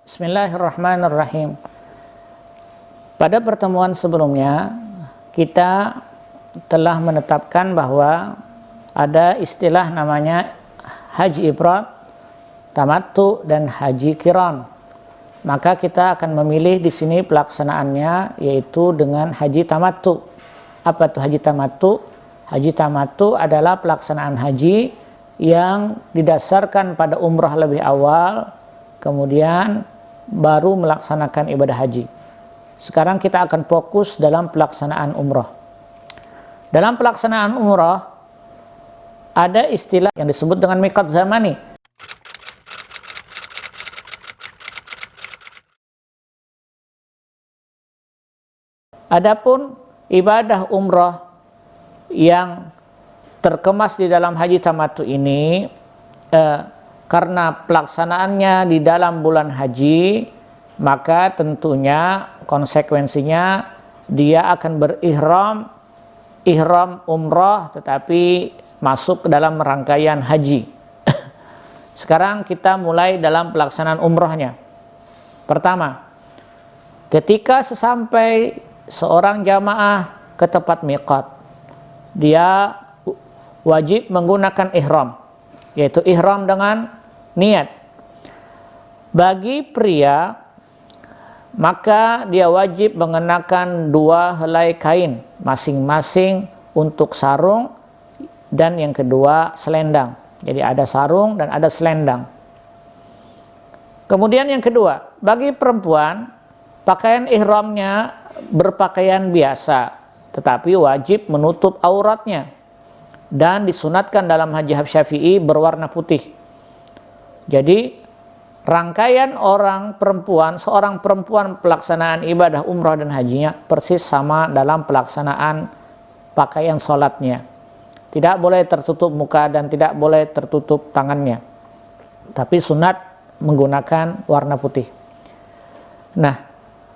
Bismillahirrahmanirrahim. Pada pertemuan sebelumnya kita telah menetapkan bahwa ada istilah namanya haji ifrad, tamattu dan haji qiran. Maka kita akan memilih di sini pelaksanaannya yaitu dengan haji tamattu. Apa itu haji tamattu? Haji tamattu adalah pelaksanaan haji yang didasarkan pada umrah lebih awal, kemudian baru melaksanakan ibadah haji. Sekarang kita akan fokus dalam pelaksanaan umrah. Dalam pelaksanaan umrah ada istilah yang disebut dengan miqat zamani. Adapun ibadah umrah yang terkemas di dalam haji tamattu ini karena pelaksanaannya di dalam bulan haji, maka tentunya konsekuensinya dia akan ihram umrah tetapi masuk ke dalam rangkaian haji. Sekarang kita mulai dalam pelaksanaan umrahnya. Pertama, ketika sesampai seorang jamaah ke tempat miqat, dia wajib menggunakan ihram, yaitu ihram dengan niat. Bagi pria, maka dia wajib mengenakan 2 helai kain, masing-masing untuk sarung dan yang kedua selendang. Jadi ada sarung dan ada selendang. Kemudian yang kedua, bagi perempuan, pakaian ihramnya berpakaian biasa, tetapi wajib menutup auratnya dan disunatkan dalam mazhab Syafi'i berwarna putih. Jadi rangkaian seorang perempuan pelaksanaan ibadah umrah dan hajinya persis sama dalam pelaksanaan pakaian sholatnya. Tidak boleh tertutup muka dan tidak boleh tertutup tangannya, tapi sunat menggunakan warna putih. Nah,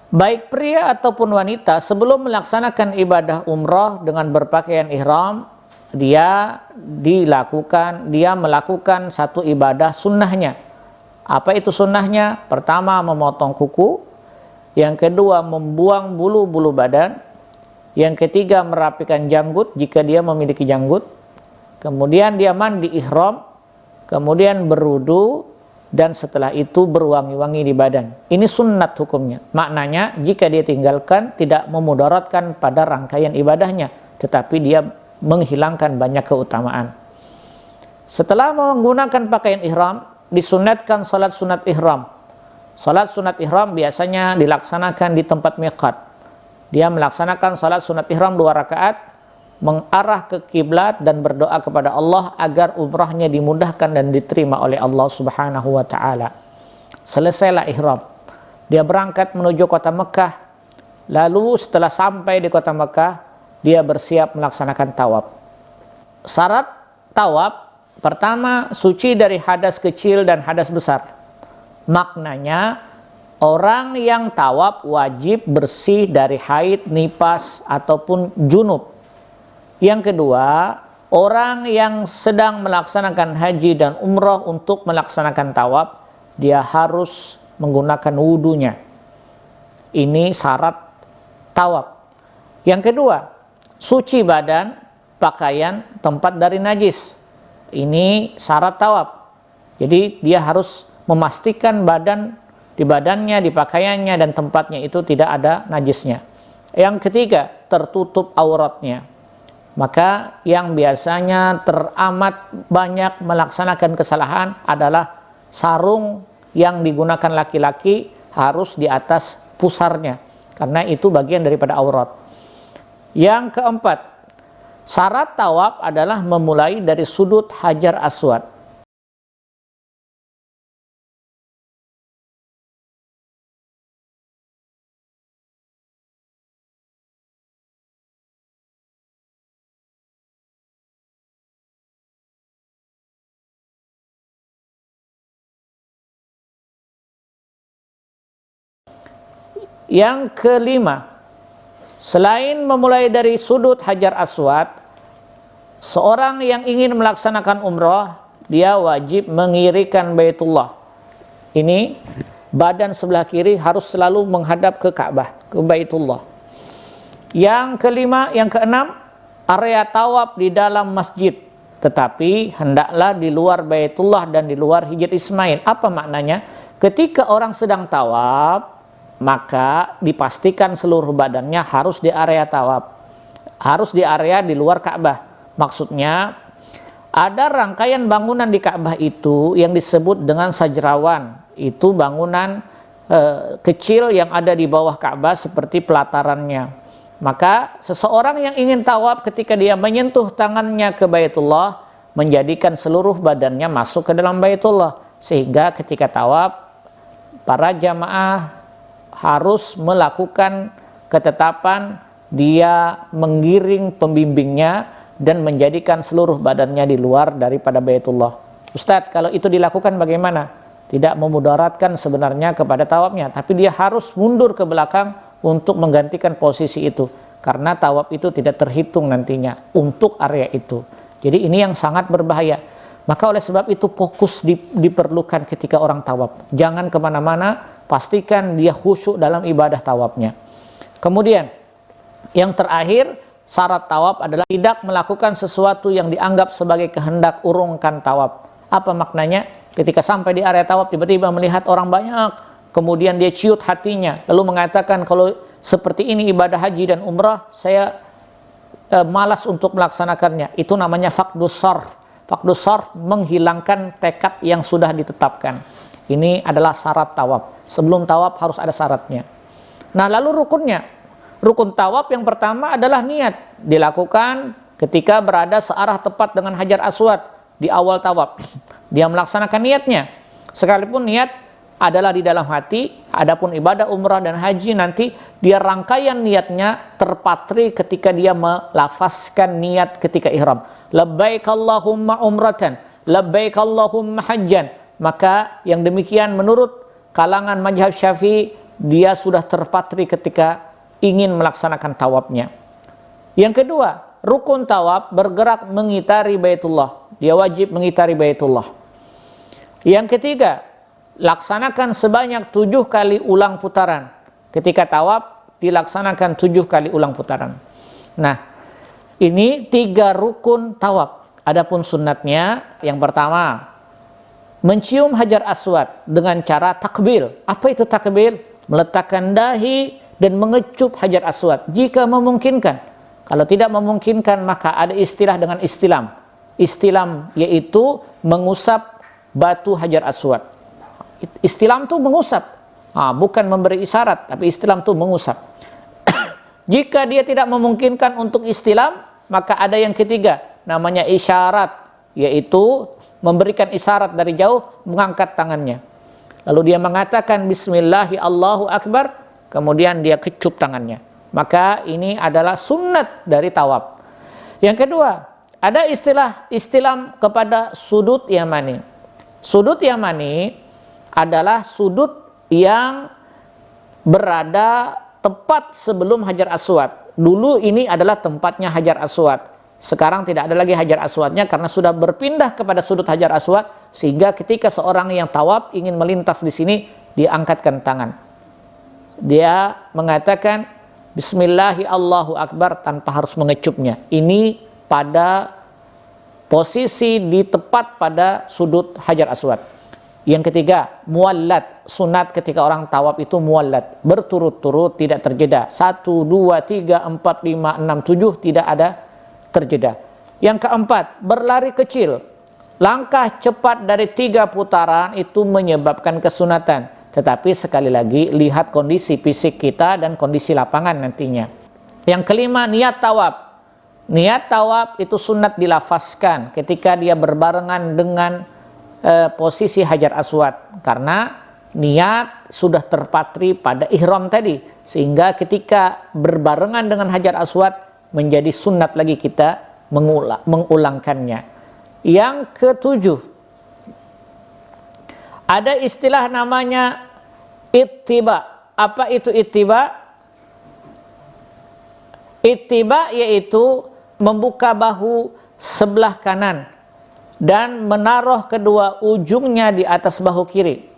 baik pria ataupun wanita sebelum melaksanakan ibadah umrah dengan berpakaian ihram, dia melakukan satu ibadah sunnahnya. Apa itu sunnahnya? Pertama, memotong kuku. Yang kedua, membuang bulu-bulu badan. Yang ketiga, merapikan janggut jika dia memiliki janggut. Kemudian dia mandi ihram, kemudian berwudu, dan setelah itu berwangi-wangi di badan. Ini sunnat hukumnya. Maknanya jika dia tinggalkan tidak memudaratkan pada rangkaian ibadahnya, tetapi dia menghilangkan banyak keutamaan. Setelah menggunakan pakaian ihram, disunatkan salat sunat ihram. Salat sunat ihram biasanya dilaksanakan di tempat miqat. Dia melaksanakan salat sunat ihram 2 rakaat, mengarah ke kiblat dan berdoa kepada Allah agar umrahnya dimudahkan dan diterima oleh Allah Subhanahu wa taala. Selesailah ihram, dia berangkat menuju kota Mekah. Lalu setelah sampai di kota Mekah, dia bersiap melaksanakan tawaf. Syarat tawaf pertama, suci dari hadas kecil dan hadas besar. Maknanya, orang yang tawaf wajib bersih dari haid, nifas, ataupun junub. Yang kedua, orang yang sedang melaksanakan haji dan umrah untuk melaksanakan tawaf, dia harus menggunakan wudunya. Ini syarat tawaf. Yang kedua, suci badan, pakaian, tempat dari najis. Ini syarat tawaf. Jadi dia harus memastikan di badannya, di pakaiannya dan tempatnya itu tidak ada najisnya. Yang ketiga, tertutup auratnya. Maka yang biasanya teramat banyak melaksanakan kesalahan adalah sarung yang digunakan laki-laki harus di atas pusarnya, karena itu bagian daripada aurat. Yang keempat, syarat tawaf adalah memulai dari sudut Hajar Aswad. Yang kelima, selain memulai dari sudut Hajar Aswad, seorang yang ingin melaksanakan umrah, dia wajib mengirikan Baitullah. Ini badan sebelah kiri harus selalu menghadap ke Ka'bah, ke Baitullah. Yang kelima, yang keenam, area tawaf di dalam masjid, tetapi hendaklah di luar Baitullah dan di luar Hijr Ismail. Apa maknanya? Ketika orang sedang tawaf, maka dipastikan seluruh badannya harus di area tawaf, harus di area di luar Ka'bah. Maksudnya ada rangkaian bangunan di Ka'bah itu yang disebut dengan sajrawan. Itu bangunan kecil yang ada di bawah Ka'bah seperti pelatarannya. Maka seseorang yang ingin tawaf ketika dia menyentuh tangannya ke Baitullah, menjadikan seluruh badannya masuk ke dalam Baitullah. Sehingga ketika tawaf, para jamaah harus melakukan ketetapan dia menggiring pembimbingnya dan menjadikan seluruh badannya di luar daripada Baitullah. Ustadz, kalau itu dilakukan bagaimana? Tidak memudaratkan sebenarnya kepada tawafnya, tapi dia harus mundur ke belakang untuk menggantikan posisi itu, karena tawaf itu tidak terhitung nantinya untuk area itu. Jadi ini yang sangat berbahaya. Maka oleh sebab itu fokus diperlukan ketika orang tawaf. Jangan kemana-mana, pastikan dia khusyuk dalam ibadah tawafnya. Kemudian yang terakhir, syarat tawaf adalah tidak melakukan sesuatu yang dianggap sebagai kehendak urungkan tawaf. Apa maknanya? Ketika sampai di area tawaf, tiba-tiba melihat orang banyak, kemudian dia ciut hatinya, lalu mengatakan, kalau seperti ini ibadah haji dan umrah, saya malas untuk melaksanakannya. Itu namanya faqdus sarf. Faqdus sarf, menghilangkan tekad yang sudah ditetapkan. Ini adalah syarat tawaf. Sebelum tawaf harus ada syaratnya. Nah, lalu rukunnya. Rukun tawaf yang pertama adalah niat. Dilakukan ketika berada searah tepat dengan Hajar Aswad di awal tawaf. Dia melaksanakan niatnya. Sekalipun niat adalah di dalam hati, adapun ibadah umrah dan haji nanti dia rangkaian niatnya terpatri ketika dia melafazkan niat ketika ihram. Labbaik Allahumma umratan, labbaik Allahumma hajjan. Maka yang demikian menurut kalangan mazhab Syafi'i, dia sudah terpatri ketika ingin melaksanakan tawafnya. Yang kedua, rukun tawaf bergerak mengitari Baitullah. Dia wajib mengitari Baitullah. Yang ketiga, laksanakan sebanyak 7 kali ulang putaran. Ketika tawaf dilaksanakan 7 kali ulang putaran. Nah, ini 3 rukun tawaf. Adapun sunnatnya, yang pertama, mencium Hajar Aswad dengan cara takbil. Apa itu takbil? Meletakkan dahi dan mengecup Hajar Aswad jika memungkinkan. Kalau tidak memungkinkan, maka ada istilah dengan istilam. Istilam yaitu mengusap batu Hajar Aswad. Istilam itu mengusap, bukan memberi isyarat, tapi istilam itu mengusap. Jika dia tidak memungkinkan untuk istilam, maka ada yang ketiga, namanya isyarat, yaitu memberikan isyarat dari jauh, mengangkat tangannya. Lalu dia mengatakan Bismillahi Allahu Akbar, kemudian dia kecup tangannya. Maka ini adalah sunnat dari tawaf. Yang kedua, ada istilah istilam kepada sudut yamani. Sudut yamani adalah sudut yang berada tepat sebelum Hajar Aswad. Dulu ini adalah tempatnya Hajar Aswad. Sekarang tidak ada lagi Hajar Aswadnya karena sudah berpindah kepada sudut Hajar Aswad, sehingga ketika seorang yang tawaf ingin melintas di sini, dia angkatkan tangan. Dia mengatakan Bismillahi Allahu Akbar tanpa harus mengecupnya. Ini pada posisi di tepat pada sudut Hajar Aswad. Yang ketiga, muallat. Sunat ketika orang tawaf itu muallat, berturut-turut, tidak terjeda. 1, 2, 3, 4, 5, 6, 7 tidak ada terjeda. Yang keempat, berlari kecil. Langkah cepat dari 3 putaran itu menyebabkan kesunatan. Tetapi sekali lagi, lihat kondisi fisik kita dan kondisi lapangan nantinya. Yang kelima, niat tawaf. Niat tawaf itu sunat dilafazkan ketika dia berbarengan dengan posisi Hajar Aswad, karena niat sudah terpatri pada ihram tadi, sehingga ketika berbarengan dengan Hajar Aswad menjadi sunat lagi kita mengulangkannya. Yang ketujuh, ada istilah namanya ittiba. Apa itu ittiba? Ittiba yaitu membuka bahu sebelah kanan dan menaruh kedua ujungnya di atas bahu kiri.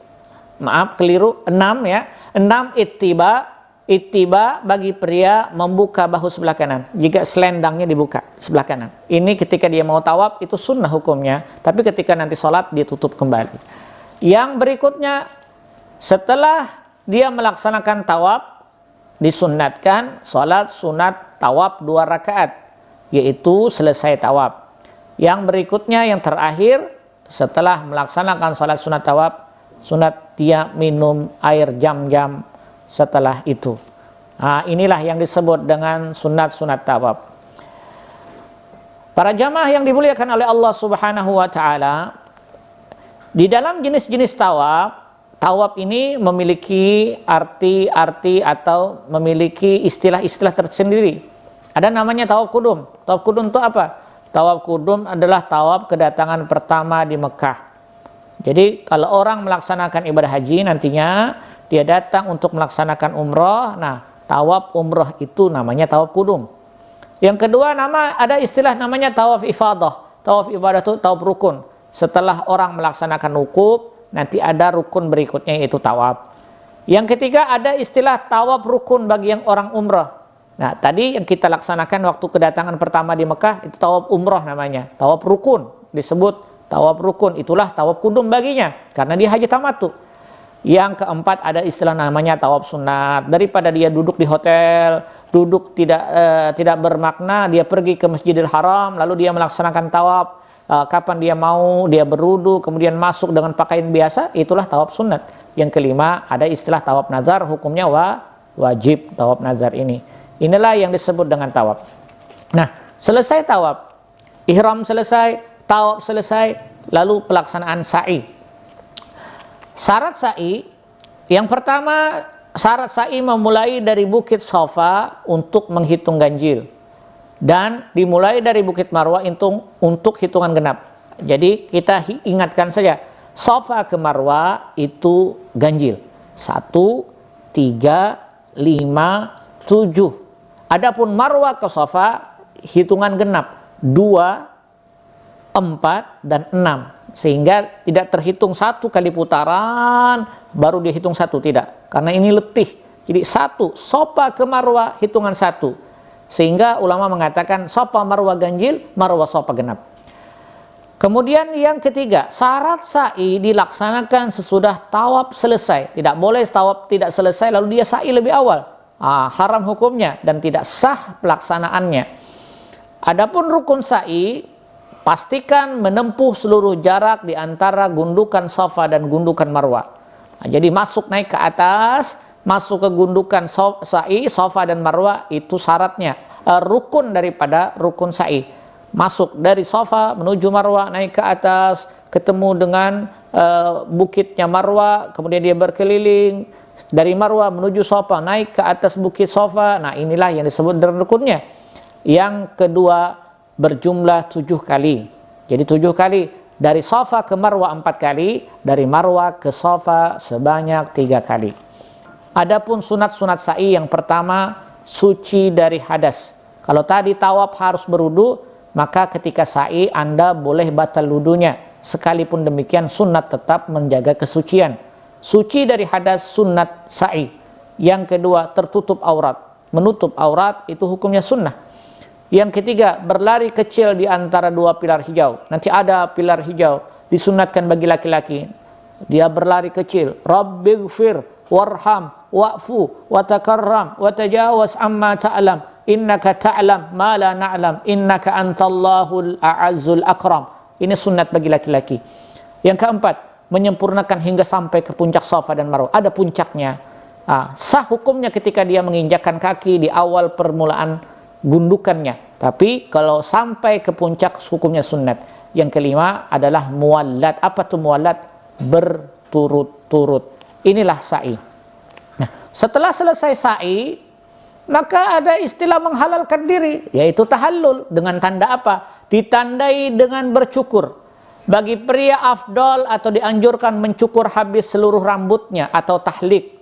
maaf keliru, 6 ya. 6 ittiba bagi pria membuka bahu sebelah kanan jika selendangnya dibuka sebelah kanan. Ini ketika dia mau tawaf itu sunnah hukumnya, tapi ketika nanti sholat dia tutup kembali. Yang berikutnya, setelah dia melaksanakan tawaf, disunnatkan sholat sunat tawaf 2 rakaat, yaitu selesai tawaf. Yang berikutnya, yang terakhir, setelah melaksanakan sholat sunat tawaf, sunat dia minum air jam-jam setelah itu. Nah, inilah yang disebut dengan sunat-sunat tawaf. Para jamaah yang dimuliakan oleh Allah Subhanahu wa taala, di dalam jenis-jenis tawaf ini memiliki arti-arti atau memiliki istilah-istilah tersendiri. Ada namanya tawaf kudum. Tawaf kudum itu apa? Tawaf kudum adalah tawaf kedatangan pertama di Mekah. Jadi kalau orang melaksanakan ibadah haji nantinya dia datang untuk melaksanakan umroh, nah tawaf umroh itu namanya tawaf kudum. Yang kedua ada istilah namanya tawaf ifadah. Tawaf ibadah itu tawaf rukun. Setelah orang melaksanakan wukuf, nanti ada rukun berikutnya yaitu tawaf. Yang ketiga ada istilah tawaf rukun bagi yang orang umroh. Nah tadi yang kita laksanakan waktu kedatangan pertama di Mekah itu tawaf umroh namanya. Tawaf rukun disebut tawaf rukun, itulah tawaf kudum baginya karena dia haji tamattu. Yang keempat ada istilah namanya tawaf sunat. Daripada dia duduk di hotel, duduk tidak bermakna, dia pergi ke Masjidil Haram lalu dia melaksanakan tawaf kapan dia mau, dia berwudu kemudian masuk dengan pakaian biasa, itulah tawaf sunat. Yang kelima ada istilah tawaf nazar, hukumnya wajib tawaf nazar ini. Inilah yang disebut dengan tawaf. Nah, selesai tawaf, ihram selesai, tawaf selesai, lalu pelaksanaan sa'i. Syarat sa'i, yang pertama syarat sa'i memulai dari Bukit Shafa untuk menghitung ganjil, dan dimulai dari Bukit Marwah untuk hitungan genap. Jadi kita ingatkan saja, Shafa ke Marwah itu ganjil 1, 3, 5, 7. Adapun Marwah ke Shafa hitungan genap 2, 4, dan 6. Sehingga tidak terhitung 1 kali putaran baru dihitung 1, tidak, karena ini letih. Jadi 1 Shafa ke Marwah hitungan 1, sehingga ulama mengatakan Shafa Marwah ganjil, Marwah Shafa genap. Kemudian yang ketiga, syarat sa'i dilaksanakan sesudah tawaf selesai. Tidak boleh tawaf tidak selesai lalu dia sa'i lebih awal, haram hukumnya dan tidak sah pelaksanaannya. Adapun rukun sa'i, pastikan menempuh seluruh jarak di antara gundukan Shafa dan gundukan Marwah. Nah, jadi masuk naik ke atas, masuk ke gundukan sa'i, Shafa dan Marwah itu syaratnya, rukun daripada rukun sa'i. Masuk dari Shafa menuju Marwah, naik ke atas, ketemu dengan bukitnya Marwah, kemudian dia berkeliling dari Marwah menuju Shafa, naik ke atas bukit Shafa. Nah inilah yang disebut dengan rukunnya. Yang kedua, berjumlah 7 kali. Jadi 7 kali. Dari Shafa ke Marwah 4 kali, dari Marwah ke Shafa sebanyak 3 kali. Adapun sunat-sunat sa'i, yang pertama suci dari hadas. Kalau tadi tawaf harus berwudu, maka ketika sa'i Anda boleh batal wudunya. Sekalipun demikian sunat tetap menjaga kesucian. Suci dari hadas sunat sa'i. Yang kedua, tertutup aurat. Menutup aurat itu hukumnya sunnah. Yang ketiga, berlari kecil di antara 2 pilar hijau. Nanti ada pilar hijau, disunatkan bagi laki-laki. Dia berlari kecil. Rabbighfir warham wa'fu watakarram watajawaz amma ta'lam innaka ta'lam ma la na'lam innaka antallahul a'azzul akram. Ini sunat bagi laki-laki. Yang keempat, menyempurnakan hingga sampai ke puncak Shafa dan Marwah. Ada puncaknya. Sah hukumnya ketika dia menginjakkan kaki di awal permulaan gundukannya, tapi kalau sampai ke puncak hukumnya sunnat. Yang kelima adalah muallat. Apa tuh muallat? Berturut-turut. Inilah sa'i. Nah, setelah selesai sa'i, maka ada istilah menghalalkan diri, yaitu tahallul. Dengan tanda apa? Ditandai dengan bercukur. Bagi pria afdol atau dianjurkan mencukur habis seluruh rambutnya atau tahlik.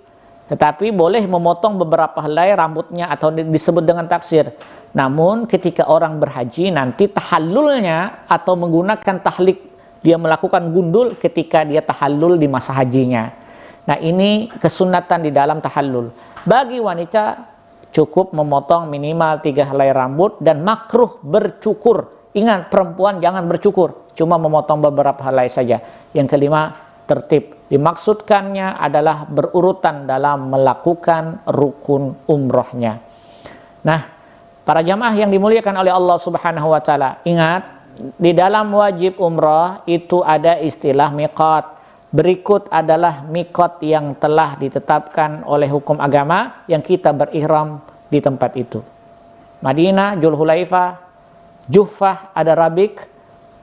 Tetapi boleh memotong beberapa helai rambutnya atau disebut dengan taksir. Namun ketika orang berhaji nanti tahallulnya atau menggunakan tahlik, dia melakukan gundul ketika dia tahallul di masa hajinya. Nah, ini kesunatan di dalam tahallul. Bagi wanita cukup memotong minimal 3 helai rambut dan makruh bercukur. Ingat, perempuan jangan bercukur, cuma memotong beberapa helai saja. Yang kelima, tertib. Dimaksudkannya adalah berurutan dalam melakukan rukun umrohnya. Nah, para jamaah yang dimuliakan oleh Allah Subhanahu wa taala, ingat, di dalam wajib umroh itu ada istilah miqat. Berikut adalah miqat yang telah ditetapkan oleh hukum agama yang kita berihram di tempat itu. Madinah, Dzulhulaifah, Juhfah, ada Rabik,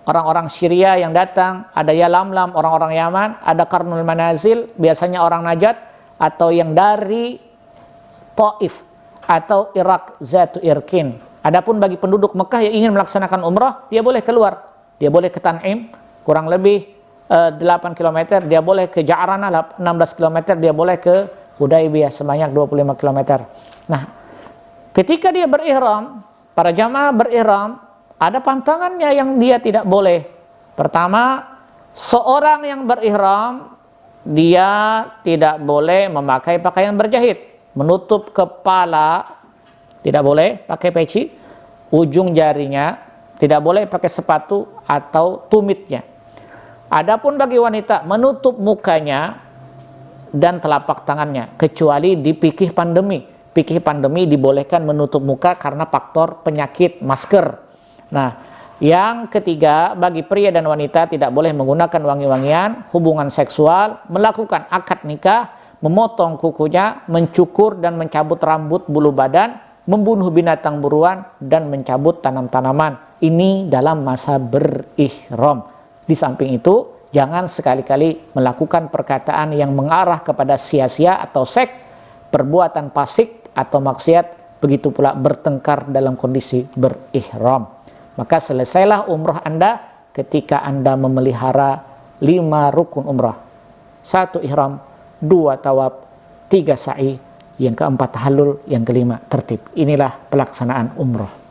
orang-orang Syria yang datang, ada Yalamlam, orang-orang Yaman, ada Qarnul Manazil, biasanya orang Najd, atau yang dari Taif atau Irak, Zatu Irkin. Adapun bagi penduduk Mekah yang ingin melaksanakan umrah, dia boleh keluar, dia boleh ke Tan'im, kurang lebih 8 km, dia boleh ke Ja'ranah 16 km, dia boleh ke Hudaybiyah sebanyak 25 km. Nah, ketika dia berihram, para jamaah berihram, ada pantangannya yang dia tidak boleh. Pertama, seorang yang berihram, dia tidak boleh memakai pakaian berjahit, menutup kepala, tidak boleh pakai peci, ujung jarinya, tidak boleh pakai sepatu atau tumitnya. Adapun bagi wanita, menutup mukanya dan telapak tangannya, kecuali di fikih pandemi. Fikih pandemi dibolehkan menutup muka karena faktor penyakit, masker. Nah, yang ketiga, bagi pria dan wanita tidak boleh menggunakan wangi-wangian, hubungan seksual, melakukan akad nikah, memotong kukunya, mencukur dan mencabut rambut bulu badan, membunuh binatang buruan, dan mencabut tanam-tanaman. Ini dalam masa berihram. Di samping itu, jangan sekali-kali melakukan perkataan yang mengarah kepada sia-sia atau seks, perbuatan fasik atau maksiat, begitu pula bertengkar dalam kondisi berihram. Maka selesailah umrah Anda ketika Anda memelihara 5 rukun umrah. 1 ihram, 2 tawaf, 3 sa'i, yang keempat tahallul, yang kelima tertib. Inilah pelaksanaan umrah.